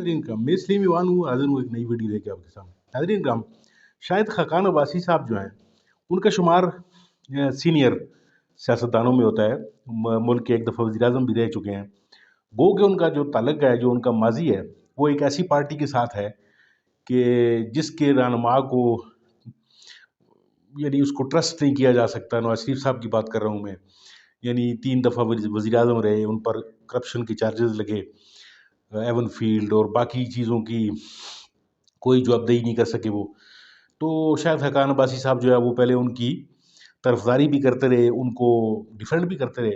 नाज़रीन करम, मैं इस्लामी ईवान हूँ, हाजिर हूँ एक नई वीडियो लेके आपके सामने। नाज़रीन करम, शायद खाकान अब्बासी साहब जो हैं उनका शुमार सीनियर सियासतदानों में होता है। मुल्क के एक दफ़ा वज़ीर-ए-आज़म भी रह चुके हैं। गो कि उनका जो ताल्लुक़ है, जो उनका माज़ी है, वो एक ऐसी पार्टी के साथ है कि जिसके रहनुमा को यानी उसको ट्रस्ट नहीं किया जा सकता। नवाज़ शरीफ साहब की बात कर रहा हूँ मैं। यानी 3 दफ़ा वज़ीर-ए-आज़म रहे, उन पर करप्शन के चार्जेस लगे, एवन फील्ड और बाकी चीज़ों की कोई जवाबदेही नहीं कर सके वो। तो शायद खाकान अब्बासी साहब जो है वो पहले उनकी तरफदारी भी करते रहे, उनको डिफेंड भी करते रहे।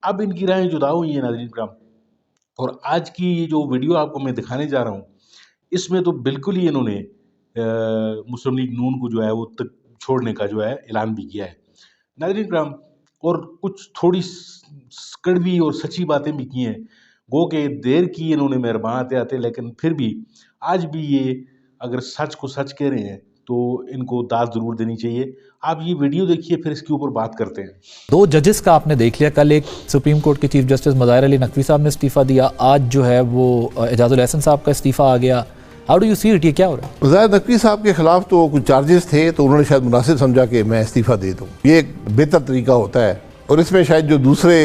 अब इनकी राहें जुदा हुई हैं नाज़रीन करम, और आज की ये जो वीडियो आपको मैं दिखाने जा रहा हूँ, इसमें तो बिल्कुल ही इन्होंने मुस्लिम लीग नून को जो है वो तक छोड़ने का जो है ऐलान भी किया है नाज़रीन करम, और कुछ थोड़ी कड़वी और सच्ची बातें भी की हैं। गो के देर की इन्होंने मेहरबान आते आते, लेकिन फिर भी आज भी ये अगर सच को सच कह रहे हैं तो इनको दाद ज़रूर देनी चाहिए। आप ये वीडियो देखिए, फिर इसके ऊपर बात करते हैं। 2 जजेस का आपने देख लिया। कल एक सुप्रीम कोर्ट के चीफ जस्टिस मज़ाहिर अली नकवी साहब ने इस्तीफ़ा दिया, आज जो है वो एजाजुल एहसन साहब का इस्तीफ़ा आ गया। How do you see it, ये क्या हो रहा है? मज़ाहिर नकवी साहब के खिलाफ तो कुछ चार्जेस थे, तो उन्होंने शायद मुनासिब समझा कि मैं इस्तीफ़ा दे दूँ। ये एक बेहतर तरीका होता है, और इसमें शायद जो दूसरे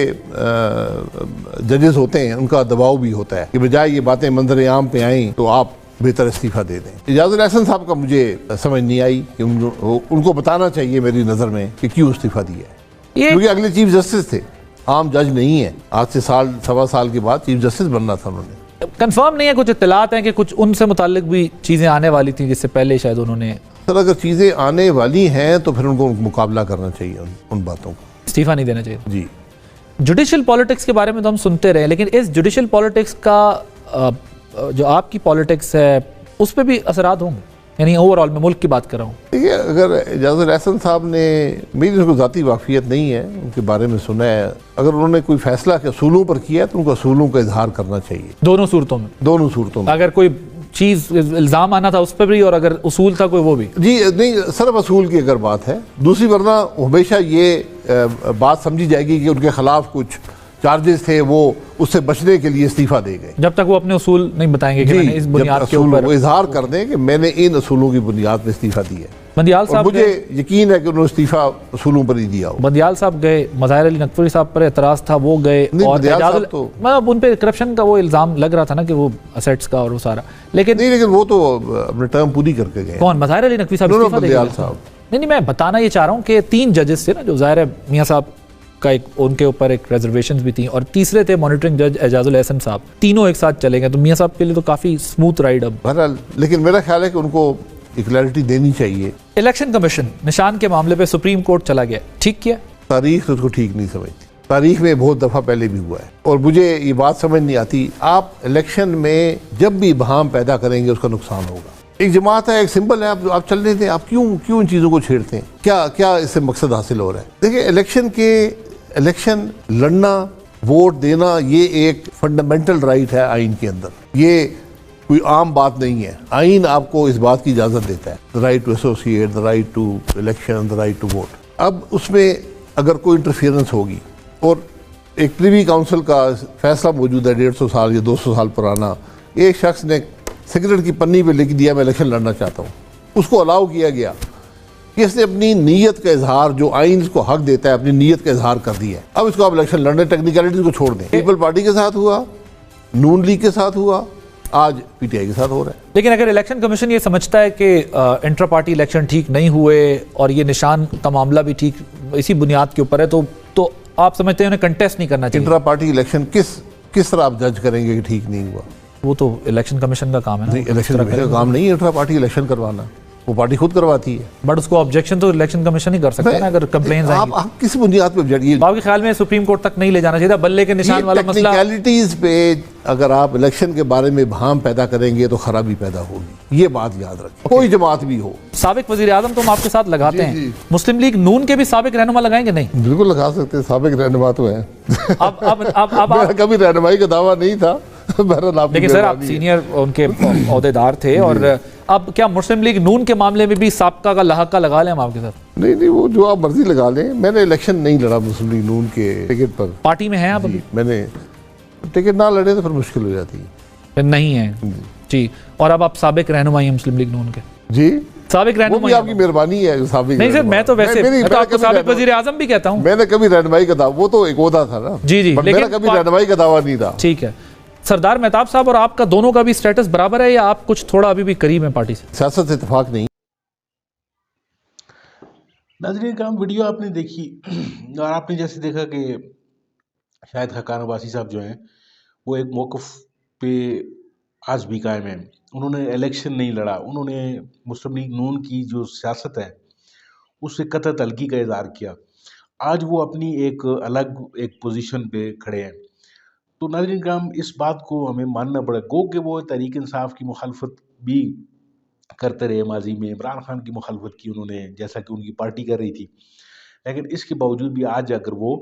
जजेस होते हैं उनका दबाव भी होता है कि बजाय ये बातें मंजर आम पे आएँ तो आप बेहतर इस्तीफ़ा दे दें। एजाजुल एहसन साहब का मुझे समझ नहीं आई कि उनको बताना चाहिए मेरी नज़र में कि क्यों इस्तीफ़ा दिया है, क्योंकि अगले चीफ जस्टिस थे, आम जज नहीं है। आज से साल सवा साल के बाद चीफ जस्टिस बनना था उन्होंने। कंफर्म नहीं है, कुछ इत्तलात हैं कि कुछ उनसे मुताल्लिक भी चीज़ें आने वाली थी जिससे पहले शायद उन्होंने। सर अगर चीज़ें आने वाली हैं तो फिर उनको मुकाबला करना चाहिए उन बातों को, इस्तीफ़ा नहीं देना चाहिए जी। जुडिशल पॉलिटिक्स के बारे में तो हम सुनते रहे, लेकिन इस जुडिशल पॉलिटिक्स का जो आपकी पॉलिटिक्स है उस पर भी असरात होंगे, यानी ओवरऑल मैं मुल्क की बात कर रहा हूँ। देखिए, अगर एजाजुल एहसन साहब ने, मेरी उनको ज़ाती वाक़ियत नहीं है, उनके बारे में सुना है, अगर उन्होंने कोई फैसला के असूलों पर किया तो उनको असूलों का इजहार करना चाहिए। दोनों सूरतों में अगर कोई चीज़ इल्ज़ाम आना था उस पर भी, और अगर उसूल था कोई वो भी। जी नहीं, सिर्फ असूल की अगर बात है, दूसरी वरना हमेशा ये बात समझी जाएगी कि उनके खिलाफ कुछ चार्जेस थे, वो उससे बचने के लिए इस्तीफा दे गए, जब तक वो अपने उसूल नहीं बताएंगे कि मैंने इस बुनियाद के ऊपर वो इजहार कर दें कि मैंने इन असूलों की बुनियाद पर इस्तीफा दिया है। बंदियाल साहब, मुझे यकीन है कि उन्होंने इस्तीफा असूलों पर ही दिया हो। बंदियाल साहब गए, मज़ाहिर अली नकवी साहब पर एतराज़ था, वो गए, और मतलब उन पे करप्शन का वो इल्ज़ाम लग रहा था ना कि वो असेट्स का और वो सारा, लेकिन वो तो अपने टर्म पूरी करके गए। कौन? मज़ाहिर अली नकवी साहब साहब? नहीं, मैं बताना ये चाह रहा हूँ कि 3 जजेस थे ना, जो ज़ाहिर है मियाँ साहब का एक उनके ऊपर एक रिजर्वेशंस भी थी, और तीसरे थे मॉनिटरिंग जज एजाजुल एहसन साहब। तीनों एक साथ चले गए, तो मियाँ साहब के लिए तो काफ़ी स्मूथ राइड अब। बहरहाल, लेकिन मेरा ख्याल है कि उनको एक क्लैरिटी देनी चाहिए। इलेक्शन कमीशन निशान के मामले पे सुप्रीम कोर्ट चला गया, ठीक किया? तारीख तो उसको ठीक नहीं समझती। तारीख में बहुत दफ़ा पहले भी हुआ है, और मुझे ये बात समझ नहीं आती, आप इलेक्शन में जब भी बहाम पैदा करेंगे उसका नुकसान होगा। एक जमात है, एक सिंबल है, आप चलने दें, आप क्यों इन चीज़ों को छेड़ते हैं? क्या इससे मकसद हासिल हो रहा है? देखिए, इलेक्शन लड़ना, वोट देना, ये एक फंडामेंटल राइट है आइन के अंदर, ये कोई आम बात नहीं है। आइन आपको इस बात की इजाज़त देता है, the right to associate, the right to election, the right to vote. अब उसमें अगर कोई इंटरफियरेंस होगी, और एक प्रीवी काउंसिल का फैसला मौजूद है 150 साल या 200 साल पुराना, एक शख्स ने सिगरेट की पन्नी पे लिख दिया मैं इलेक्शन लड़ना चाहता हूँ, उसको अलाउ किया गया कि इसने अपनी नीयत का इजहार, जो आइन इसको हक देता है, अपनी नीयत का इजहार कर दिया है। अब इसको आप इलेक्शन लड़ने, टेक्निकलिटीज को छोड़ दें। पीपल पार्टी के साथ हुआ, नून लीग के साथ हुआ, आज पीटीआई के साथ हो रहा है। लेकिन अगर इलेक्शन कमीशन ये समझता है कि इंट्रा पार्टी इलेक्शन ठीक नहीं हुए और ये निशान का मामला भी ठीक इसी बुनियाद के ऊपर है, तो आप समझते हैं उन्हें कंटेस्ट नहीं करना चाहिए? इंट्रा पार्टी इलेक्शन किस तरह आप जज करेंगे कि ठीक नहीं हुआ? वो तो इलेक्शन कमीशन का काम है ना। नहीं, इलेक्शन कमीशन का काम नहीं है इंट्रा पार्टी इलेक्शन करवाना, वो पार्टी खुद करवाती है। बट उसको ऑब्जेक्शन तो इलेक्शन कमीशन ही कर सकता है ना, अगर कंप्लेंट्स आएंगी। आप किस बुनियाद पे ऑब्जेक्ट? आपके ख्याल में सुप्रीम कोर्ट तक नहीं ले जाना चाहिए था बल्ले के निशान वाला मसला? टेक्निकलिटीज पे अगर आप इलेक्शन के बारे में भाम पैदा करेंगे तो खराबी पैदा होगी, ये बात याद रखें। कोई जमात भी हो। साबिक वजीर आजम तो हम आपके साथ लगाते हैं, मुस्लिम लीग नून के भी साबिक रहनुमा लगाएंगे? नहीं, बिल्कुल लगा सकते हैं, साबिक रहनुमा तो है। अब कभी रहनुमाई का दावा नहीं था, लेकिन सर आप सीनियर उनके ओहदेदार थे, और अब क्या मुस्लिम लीग नून के मामले में भी साबका का लहाका लगा लें हम आपके साथ? नहीं, वो जो आप मर्जी लगा लें। मैंने इलेक्शन नहीं लड़ा मुस्लिम लीग नून के टिकट पर। पार्टी में है आप अभी? मैंने टिकट ना लड़े तो फिर मुश्किल हो जाती है। نہیں ہیں جی. اور اب آپ سابق رہنمائی ہیں مسلم لیگ نون کے. جی سابق وہ بھی رہنمائی. آپ کی مہربانی ہے سابق. نہیں سر میں تو ویسے میں تو آپ کو سابق وزیر اعظم بھی کہتا ہوں. میں نے کبھی رہنمائی کا دعویٰ, وہ تو ایک عہدہ تھا نا. جی جی, میرا کبھی رہنمائی کا دعویٰ نہیں تھا. ٹھیک ہے. سردار مہتاب صاحب اور آپ کا دونوں کا بھی سٹیٹس برابر ہے یا آپ کچھ تھوڑا ابھی بھی قریب ہیں پارٹی سے؟ سیاست سے اتفاق نہیں. ناظرین کرام, ویڈیو آپ نے دیکھی اور آپ نے جیسے دیکھا کہ شاہد خاقان عباسی صاحب جو ہیں وہ ایک موقف پہ آج بھی قائم ہیں. انہوں نے الیکشن نہیں لڑا, انہوں نے مسلم لیگ نون کی جو سیاست ہے اس سے قطع تلقی کا اظہار کیا. آج وہ اپنی ایک الگ ایک پوزیشن پہ کھڑے ہیں. تو ناظرین کرام اس بات کو ہمیں ماننا پڑے گو کہ وہ تحریک انصاف کی مخالفت بھی کرتے رہے ماضی میں, عمران خان کی مخالفت کی انہوں نے جیسا کہ ان کی پارٹی کر رہی تھی, لیکن اس کے باوجود بھی آج اگر وہ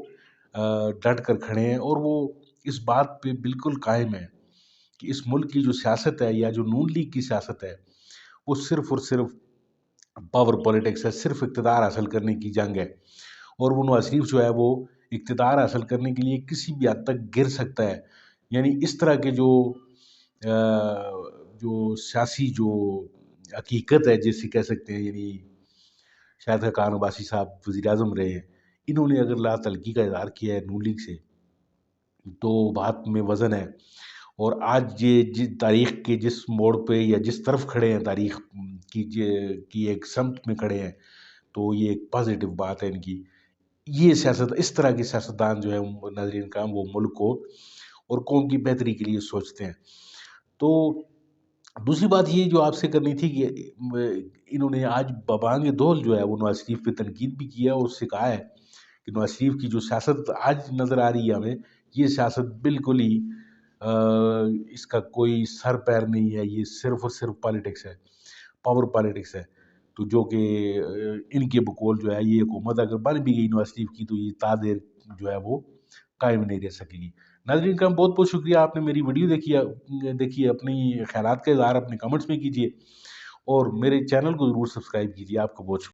ڈٹ کر کھڑے ہیں اور وہ اس بات پہ بالکل قائم ہیں کہ اس ملک کی جو سیاست ہے یا جو نون لیگ کی سیاست ہے وہ صرف اور صرف پاور پولیٹکس ہے, صرف اقتدار حاصل کرنے کی جنگ ہے. اور وہ نواز شریف جو ہے وہ اقتدار حاصل کرنے کے لیے کسی بھی حد تک گر سکتا ہے. یعنی اس طرح کے جو سیاسی جو حقیقت ہے جسے کہہ سکتے ہیں, یعنی شاہد خاقان عباسی صاحب وزیر اعظم رہے ہیں, انہوں نے اگر لا تلقی کا اظہار کیا ہے نون لیگ سے تو بات میں وزن ہے. اور آج یہ جس تاریخ کے جس موڑ پہ یا جس طرف کھڑے ہیں تاریخ کی ایک سمت میں کھڑے ہیں تو یہ ایک پازیٹیو بات ہے ان کی. یہ سیاست, اس طرح کے سیاستدان جو ہے ناظرین کرام وہ ملک کو اور قوم کی بہتری کے لیے سوچتے ہیں. تو دوسری بات یہ جو آپ سے کرنی تھی کہ انہوں نے آج بابانگ دول جو ہے وہ نواز شریف پہ تنقید بھی کیا اور اس سے کہا ہے کہ نواز شریف کی جو سیاست آج نظر آ رہی ہے ہمیں, یہ سیاست بالکل ہی اس کا کوئی سر پیر نہیں ہے, یہ صرف اور صرف پالیٹکس ہے, پاور پالیٹکس ہے. تو جو کہ ان کے بقول جو ہے یہ حکومت اگر بن بھی گئی نواز شریف کی تو یہ تادیر جو ہے وہ قائم نہیں رہ سکے گی. ناظرین کا بہت بہت شکریہ, آپ نے میری ویڈیو دیکھی, اپنی خیالات کا اظہار اپنے کمنٹس میں کیجیے اور میرے چینل کو ضرور سبسکرائب کیجیے. آپ کا بہت شکریہ.